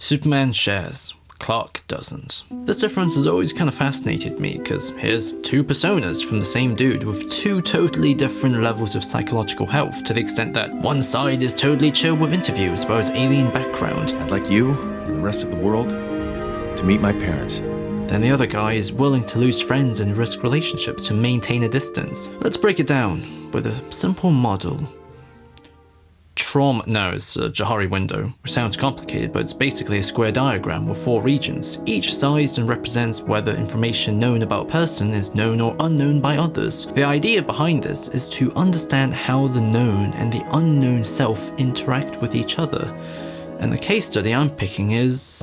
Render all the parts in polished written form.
Superman shares, Clark doesn't. This difference has always kind of fascinated me, because here's two personas from the same dude with two totally different levels of psychological health, to the extent that one side is totally chill with interviews about his alien background. I'd like you and the rest of the world to meet my parents. Then the other guy is willing to lose friends and risk relationships to maintain a distance. Let's break it down with a simple model. It's a Johari window, which sounds complicated, but it's basically a square diagram with 4 regions, each sized and represents whether information known about a person is known or unknown by others. The idea behind this is to understand how the known and the unknown self interact with each other. And the case study I'm picking is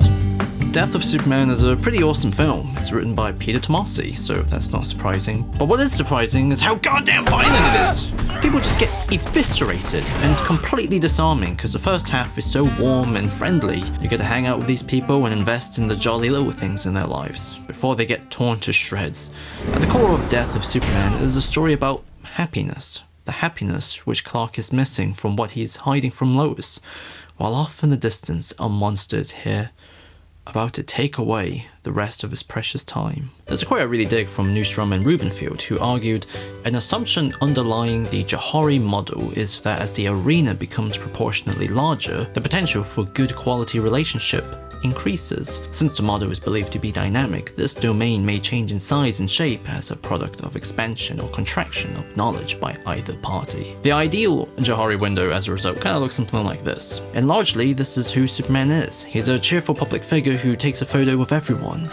Death of Superman is a pretty awesome film. It's written by Peter Tomasi, so that's not surprising. But what is surprising is how goddamn violent it is. People just get eviscerated, and it's completely disarming because the first half is so warm and friendly. You get to hang out with these people and invest in the jolly little things in their lives before they get torn to shreds. At the core of Death of Superman is a story about happiness. The happiness which Clark is missing from what he's hiding from Lois. While off in the distance, a monster is here, about to take away the rest of his precious time. There's a quote I really dig from Newstrom and Rubenfield, who argued, an assumption underlying the Johari model is that as the arena becomes proportionately larger, the potential for good quality relationship increases. Since the model is believed to be dynamic, this domain may change in size and shape as a product of expansion or contraction of knowledge by either party. The ideal Johari window, as a result, kind of looks something like this. And largely, this is who Superman is. He's a cheerful public figure who takes a photo with everyone.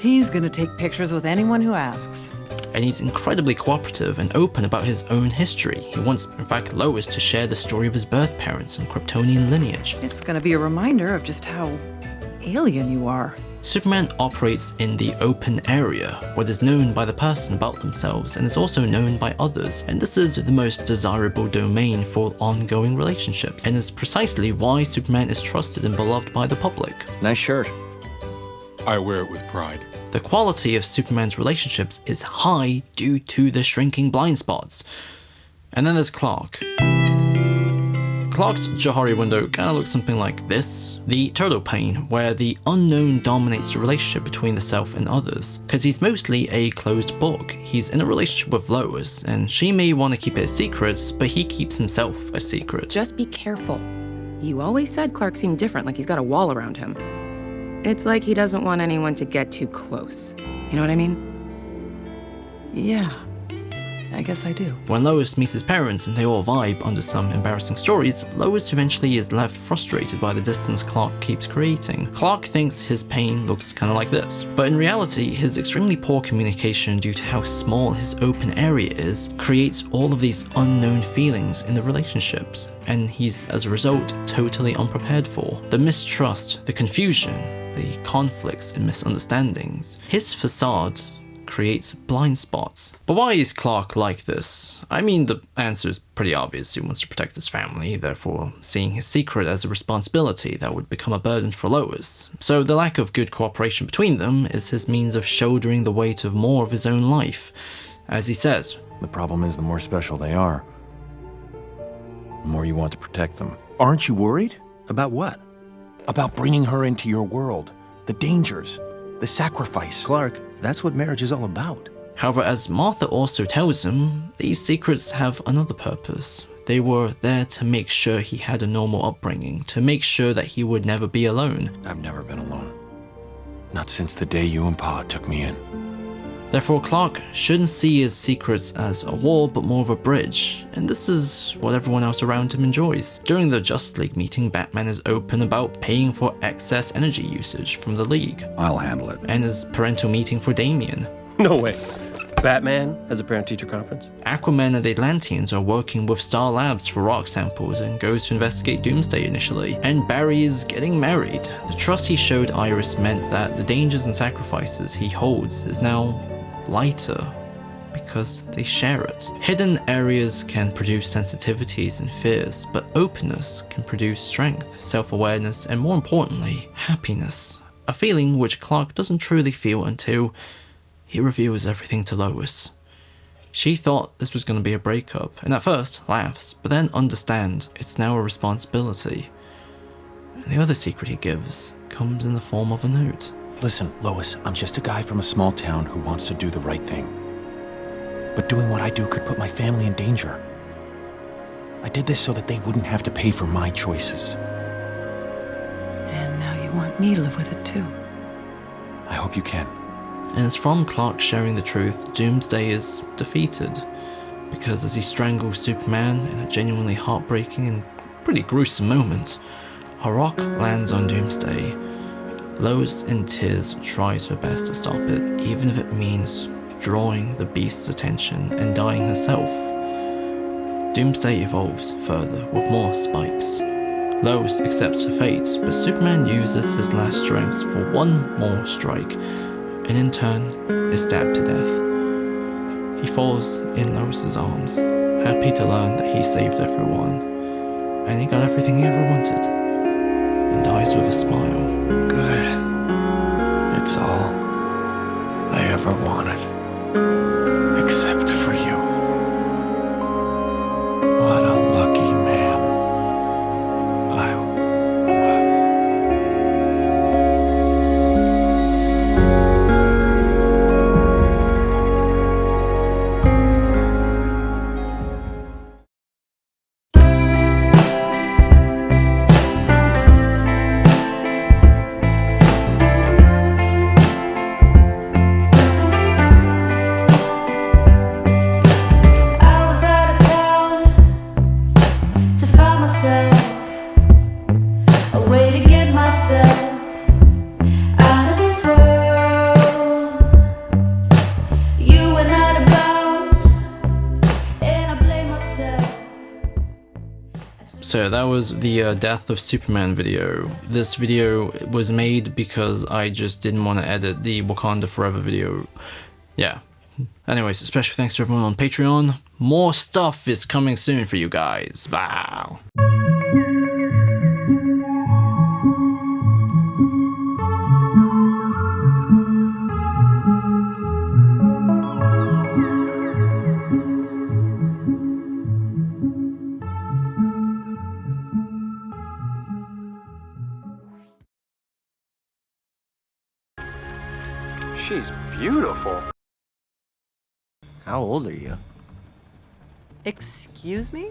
He's gonna take pictures with anyone who asks. And he's incredibly cooperative and open about his own history. He wants, in fact, Lois to share the story of his birth parents and Kryptonian lineage. It's gonna be a reminder of just how alien you are. Superman operates in the open area, what is known by the person about themselves and is also known by others, and this is the most desirable domain for ongoing relationships, and is precisely why Superman is trusted and beloved by the public. Nice shirt. I wear it with pride. The quality of Superman's relationships is high due to the shrinking blind spots. And then there's Clark. Clark's Johari window kind of looks something like this. The turtle pane, where the unknown dominates the relationship between the self and others. Because he's mostly a closed book. He's in a relationship with Lois, and she may want to keep it a secret, but he keeps himself a secret. Just be careful. You always said Clark seemed different, like he's got a wall around him. It's like he doesn't want anyone to get too close. You know what I mean? Yeah, I guess I do. When Lois meets his parents and they all vibe under some embarrassing stories, Lois eventually is left frustrated by the distance Clark keeps creating. Clark thinks his pain looks kind of like this, but in reality, his extremely poor communication due to how small his open area is creates all of these unknown feelings in the relationships, and he's, as a result, totally unprepared for. The mistrust, the confusion, the conflicts and misunderstandings. His facade creates blind spots. But why is Clark like this? I mean, the answer is pretty obvious. He wants to protect his family, therefore seeing his secret as a responsibility that would become a burden for Lois. So the lack of good cooperation between them is his means of shouldering the weight of more of his own life. As he says, The problem is the more special they are, the more you want to protect them. Aren't you worried? About what? About bringing her into your world. The dangers. The sacrifice. Clark, that's what marriage is all about. However, as Martha also tells him, these secrets have another purpose. They were there to make sure he had a normal upbringing, to make sure that he would never be alone. I've never been alone. Not since the day you and Pa took me in. Therefore, Clark shouldn't see his secrets as a wall, but more of a bridge, and this is what everyone else around him enjoys. During the Justice League meeting, Batman is open about paying for excess energy usage from the League. I'll handle it. And his parental meeting for Damian. No way. Batman has a parent-teacher conference? Aquaman and the Atlanteans are working with Star Labs for rock samples and goes to investigate Doomsday initially. And Barry is getting married. The trust he showed Iris meant that the dangers and sacrifices he holds is now lighter because they share it. Hidden areas can produce sensitivities and fears, but openness can produce strength, self-awareness, and more importantly, happiness. A feeling which Clark doesn't truly feel until he reveals everything to Lois. She thought this was going to be a breakup, and at first laughs, but then understands it's now a responsibility. And the other secret he gives comes in the form of a note. Listen, Lois, I'm just a guy from a small town who wants to do the right thing. But doing what I do could put my family in danger. I did this so that they wouldn't have to pay for my choices. And now you want me to live with it too. I hope you can. And it's from Clark sharing the truth, Doomsday is defeated. Because as he strangles Superman in a genuinely heartbreaking and pretty gruesome moment, a rock lands on Doomsday. Lois, in tears, tries her best to stop it, even if it means drawing the beast's attention and dying herself. Doomsday evolves further with more spikes. Lois accepts her fate, but Superman uses his last strength for one more strike, and in turn is stabbed to death. He falls in Lois's arms, happy to learn that he saved everyone, and he got everything he ever wanted, and dies with a smile. Good. It's all I ever wanted. Except for you. What a lucky man I was. I was out of town to find myself a way to get myself out of this world. You were not about, and I blame myself. So that was the Death of Superman video. This video was made because I just didn't want to edit the Wakanda Forever video. Yeah. Anyways, special thanks to everyone on Patreon. More stuff is coming soon for you guys. Wow. She's beautiful. How old are you? Excuse me?